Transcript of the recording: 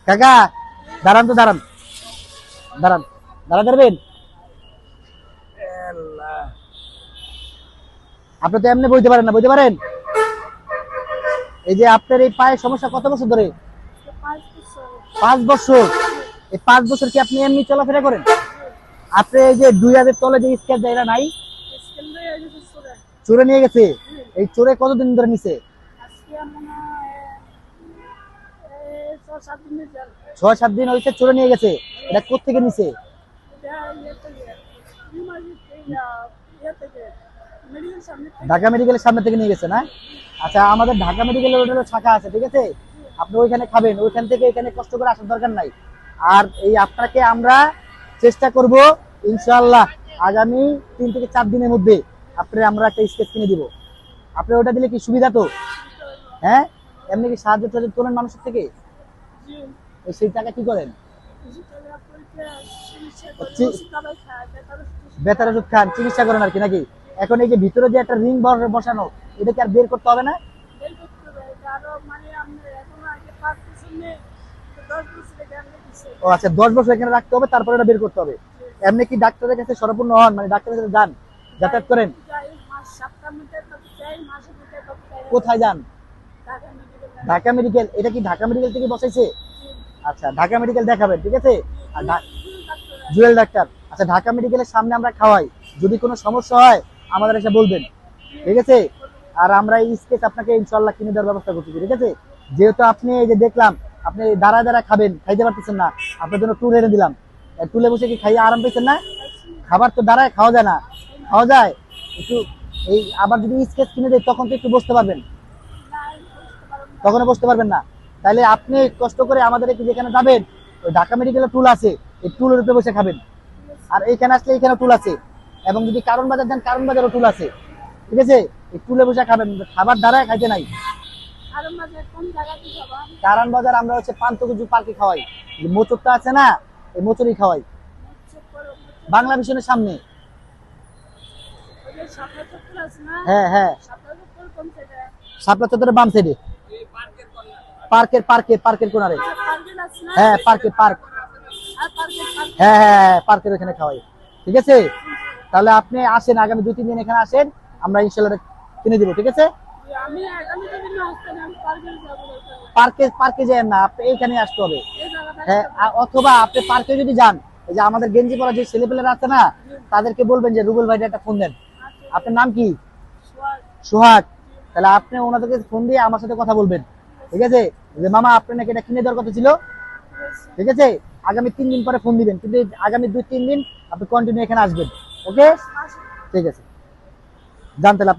কাকা দাঁড়ান তো, দাঁড়ান দাঁড়ান, দাঁড়াতে পারবেন? আপনি তো এমনি বইতে পারেন না, বইতে পারেন? এই যে আপনার এই পায়ের সমস্যা কত বছর ধরে? 5 বছর। এই 5 বছর কি আপনি এমনি চলাফেরা করেন? আপনি এই যে 2 হাতের তলে যে স্কেচ দেয়, এটা নাই? চোরে নিয়ে গেছে? এই চোরে কতদিন ধরে নিছে? 6-7 দিন হয়েছে চোরে নিয়ে গেছে। এটা কোত্থেকে নিছে? ঢাকা মেডিকেলের সামনে থেকে নিয়ে গেছে না? আচ্ছা, আমাদের ঢাকা মেডিকেলের ওটারও শাখা আছে, ঠিক আছে? আপনি ওইখানে খাবেন, ওইখান থেকে এখানে কষ্ট করে আসার দরকার নাই। আর এই আপনাকে আমরা চেষ্টা করব ইনশাআল্লাহ আগামী 3 থেকে 4 দিনের মধ্যে আপনি আমরা একটা স্কেচ কিনে দিব। আপনি ওটা দিলে কি সুবিধা তো? হ্যাঁ, এমনি কি সাহায্য টাহায্য করেন মানুষের থেকে? সেই টাকা কি করেন? বেতার ওষুধ খান, চিকিৎসা করেন আর কি, নাকি? এখন এই যে ভিতরে যে একটা রিং বসানো, এটা কি আর বের করতে হবে না? ও আচ্ছা, 10 বছর এখানে রাখতে হবে, তারপরে এটা বের করতে হবে। এমনি কি ডাক্তারের কাছে সরপূর্ণ হন, মানে ডাক্তারের কাছে যান, যাতায়াত করেন? কোথায় যান? ঢাকা মেডিকেল। এটা কি ঢাকা মেডিকেল থেকে বসাইছে? আচ্ছা, ঢাকা মেডিকেল দেখাবেন, ঠিক আছে? আর জুয়েল ডাক্তার। আচ্ছা, ঢাকা মেডিকেলের সামনে আমরা খাওয়াই, যদি কোনো সমস্যা হয় আমাদের এসে বলবেন, ঠিক আছে? আর আমরা এই স্কেচ আপনাকে ইনশাআল্লাহ কিনে দেওয়ার ব্যবস্থা করতেছি, ঠিক আছে? যেহেতু আপনি এই যে দেখলাম আপনি দাঁড়ায় দাঁড়ায় খাবেন, খাইতে পারতেছেন না, আপনার জন্য টুল এনে দিলাম। টুলে বসে কি খাইয়ে আরাম পেয়েছেন না? খাবার তো দাঁড়ায় খাওয়া যায় না, খাওয়া যায় একটু। এই আবার যদি স্কেচ কিনে দেয় তখন তো একটু বসতে পারবেন, তখনও বসতে পারবেন না। তাহলে আপনি কষ্ট করে আমাদের যেখানে যাবেন, ওই ঢাকা মেডিকেলের টুল আছে, এই টুলের উপরে বসে খাবেন। আর এইখানে আসলে এইখানে টুল আছে, এবং যদি কারণ বাজার যান কারণ বাজারও টুল আছে, ঠিক আছে? এই টুলে বসে খাবেন, খাবার দাঁড়ায় খাইতে নাই। কারণ বাজার আমরা হচ্ছে পান্তকুজু পার্কে খাওয়াই, যে মোচরটা আছে না, এই মোচরই খাওয়াই, বাংলা মিশনের সামনে। হ্যাঁ হ্যাঁ, শাপলা চত্বরের বাম সাইডে, পার্কের কোনারে। হ্যাঁ, পার্ক। হ্যাঁ হ্যাঁ হ্যাঁ, পার্কের ওখানে খাওয়াই, ঠিক আছে? তাহলে আপনি আসেন, আগামী 2-3 দিন এখানে আসেন, আমরা ইনশাআল্লাহ কিনে দিব, ঠিক আছে? পার্কে যান না, আপনি এইখানে আসতে হবে। হ্যাঁ, অথবা আপনি পার্কে যদি যান, এই যে আমাদের গেঞ্জি পরা যে ছেলেপেলেরা আছে না, তাদেরকে বলবেন যে রুবেল ভাইটা একটা ফোন দেন। আপনার নাম কি? সোহাগ। তাহলে আপনি ওনাদেরকে ফোন দিয়ে আমার সাথে কথা বলবেন, ঠিক আছে? যে মামা আপনি নাকি এটা কিনে দেওয়ার কথা ছিল, ঠিক আছে? আগামী 3 দিন পরে ফোন দিবেন, কিন্তু আগামী 2-3 দিন আপনি কন্টিনিউ এখানে আসবেন, ওকে? ঠিক আছে, জান তাহলে আপনি